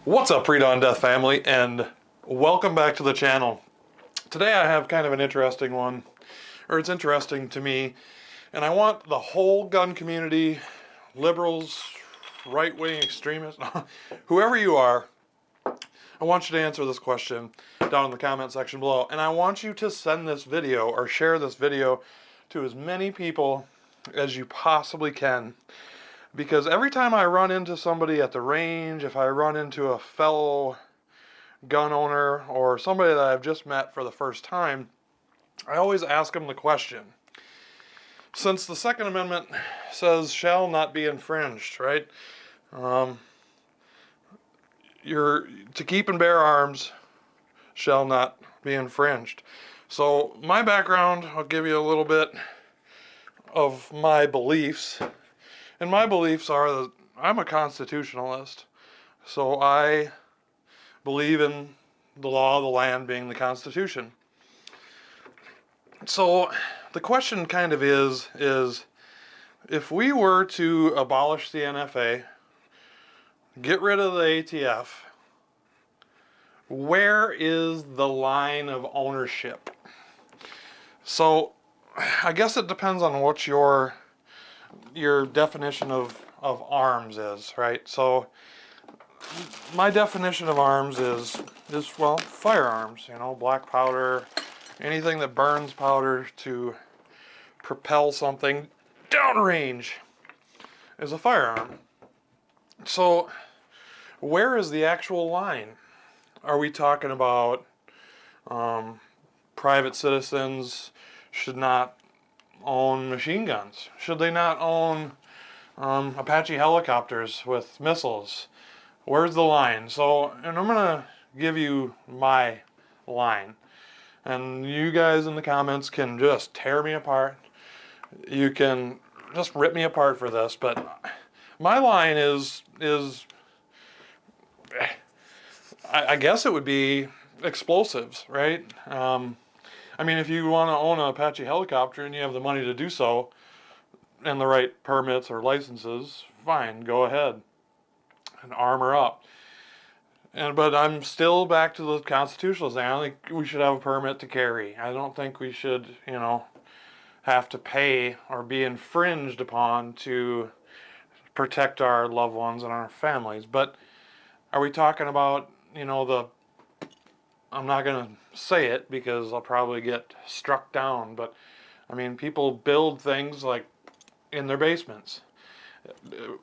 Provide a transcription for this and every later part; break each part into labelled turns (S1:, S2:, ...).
S1: What's up, Pre-Dawn Death family, and welcome back to the channel. Today I have kind of an interesting one, or it's interesting to me, and I want the whole gun community, liberals, right-wing extremists, whoever you are, I want you to answer this question down in the comment section below, and I want you to send this video or share this video to as many people as you possibly can. Because every time I run into somebody at the range, if I run into a fellow gun owner or somebody that I've just met for the first time, I always ask them the question. Since the Second Amendment says shall not be infringed, right? To keep and bear arms shall not be infringed. So my background, I'll give you a little bit of my beliefs. And my beliefs are that I'm a constitutionalist. So I believe in the law of the land being the Constitution. So the question kind of is if we were to abolish the NFA, get rid of the ATF, where is the line of ownership? So I guess it depends on what your definition of arms is, right? So my definition of arms is well, firearms, black powder, anything that burns powder to propel something downrange is a firearm. So where is the actual line? Are we talking about private citizens should not own machine guns? Should they not own Apache helicopters with missiles? Where's the line? So, and I'm gonna give you my line, and you guys in the comments can just tear me apart. You can just rip me apart for this, but my line is I guess it would be explosives, right? I mean, if you want to own an Apache helicopter and you have the money to do so, and the right permits or licenses, fine, go ahead and armor up. But I'm still back to the constitutionalist thing. I don't think we should have a permit to carry. I don't think we should, have to pay or be infringed upon to protect our loved ones and our families. But are we talking about, I'm not going to say it because I'll probably get struck down, but I mean, people build things like in their basements.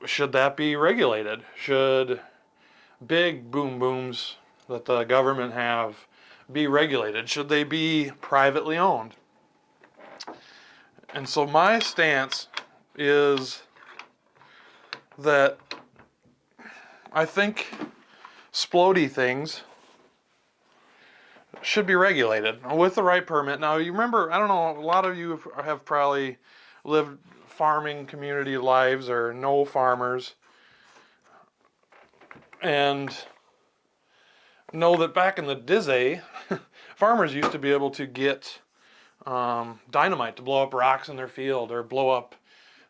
S1: Should that be regulated? Should big boom booms that the government have be regulated? Should they be privately owned? And so my stance is that I think splody things should be regulated with the right permit. Now, you remember, I don't know, a lot of you have probably lived farming community lives or know farmers and know that back in the Dizzy, farmers used to be able to get dynamite to blow up rocks in their field or blow up,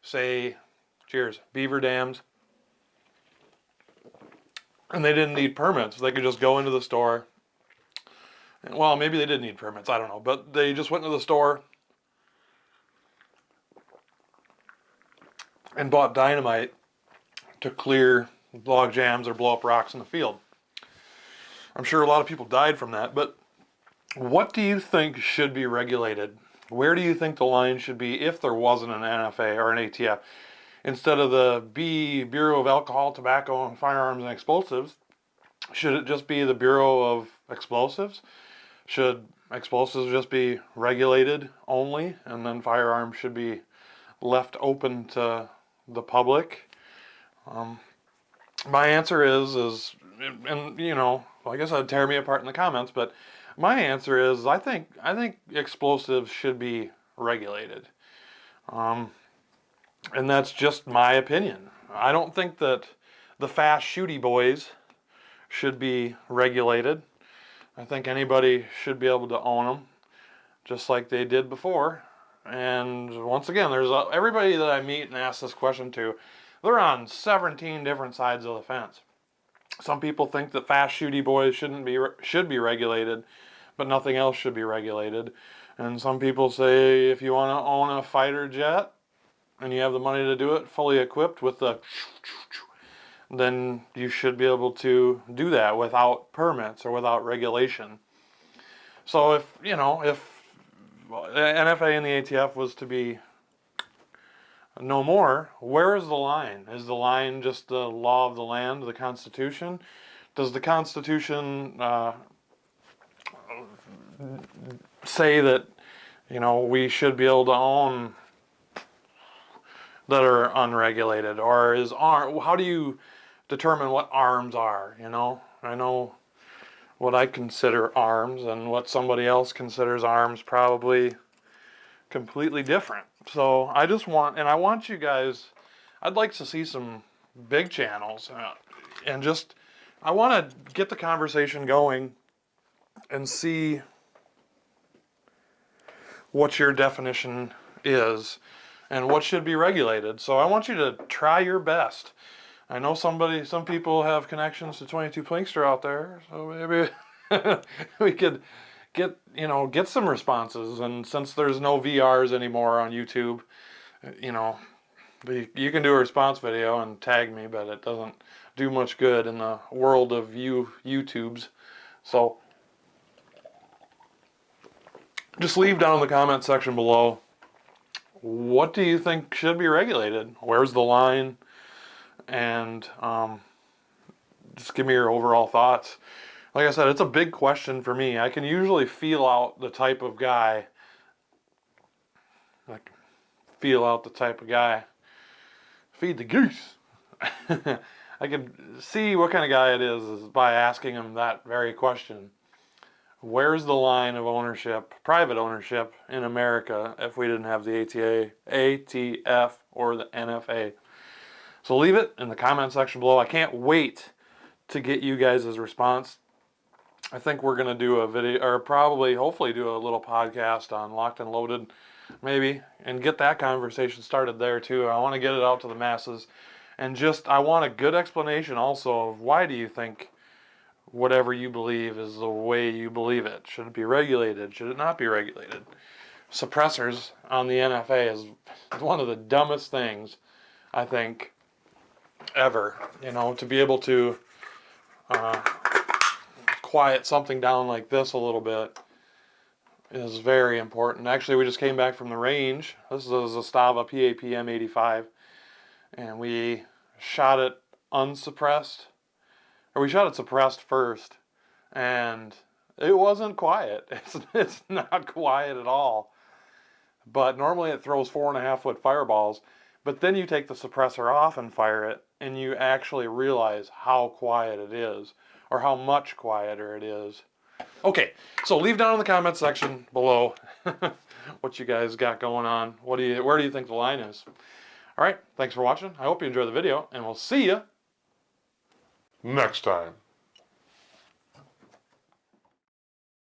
S1: say, beaver dams. And they didn't need permits. They could just go into the store. Well, maybe they did need permits, I don't know. But they just went into the store and bought dynamite to clear log jams or blow up rocks in the field. I'm sure a lot of people died from that, but what do you think should be regulated? Where do you think the line should be if there wasn't an NFA or an ATF? Instead of the Bureau of Alcohol, Tobacco, and Firearms and Explosives, should it just be the Bureau of Explosives? Should explosives just be regulated only, and then firearms should be left open to the public? My answer is, I guess I'd tear me apart in the comments, but my answer is I think explosives should be regulated. And that's just my opinion. I don't think that the fast shooty boys should be regulated. I think anybody should be able to own them, just like they did before. And once again, there's everybody that I meet and ask this question to, they're on 17 different sides of the fence. Some people think that fast shooty boys should be regulated, but nothing else should be regulated. And some people say if you want to own a fighter jet and you have the money to do it, fully equipped with the, then you should be able to do that without permits or without regulation. So if, you know, if NFA and the ATF was to be no more, where is the line? Is the line just the law of the land, the Constitution? Does the Constitution say that, you know, we should be able to own that are unregulated? Or is how do you determine what arms are, you know? I know what I consider arms and what somebody else considers arms probably completely different. So I just want, and I want you guys, I'd like to see some big channels and just, I want to get the conversation going and see what your definition is and what should be regulated. So I want you to try your best. I know some people have connections to 22 Plinkster out there, so maybe we could get some responses. And since there's no VRs anymore on YouTube, you know, you can do a response video and tag me, but it doesn't do much good in the world of YouTubes. So just leave down in the comment section below, what do you think should be regulated? Where's the line? And just give me your overall thoughts. Like I said, it's a big question for me. I can usually feel out the type of guy. Feed the goose. I can see what kind of guy it is by asking him that very question. Where's the line of ownership, private ownership in America if we didn't have the ATF or the NFA? So leave it in the comment section below. I can't wait to get you guys' response. I think we're going to do a video, or probably, hopefully do a little podcast on Locked and Loaded, maybe, and get that conversation started there too. I want to get it out to the masses. And just, I want a good explanation also of why do you think whatever you believe is the way you believe it. Should it be regulated? Should it not be regulated? Suppressors on the NFA is one of the dumbest things, I think, ever. You know, to be able to quiet something down like this a little bit is very important. Actually, we just came back from the range. This is a Zastava PAPM 85, and we shot it unsuppressed. Or we shot it suppressed first, and it wasn't quiet. It's not quiet at all. But normally it throws 4.5 foot fireballs, but then you take the suppressor off and fire it, and you actually realize how quiet it is, or how much quieter it is. Okay, so leave down in the comment section below what you guys got going on. Where do you think the line is? All right, thanks for watching. I hope you enjoyed the video, and we'll see you next time.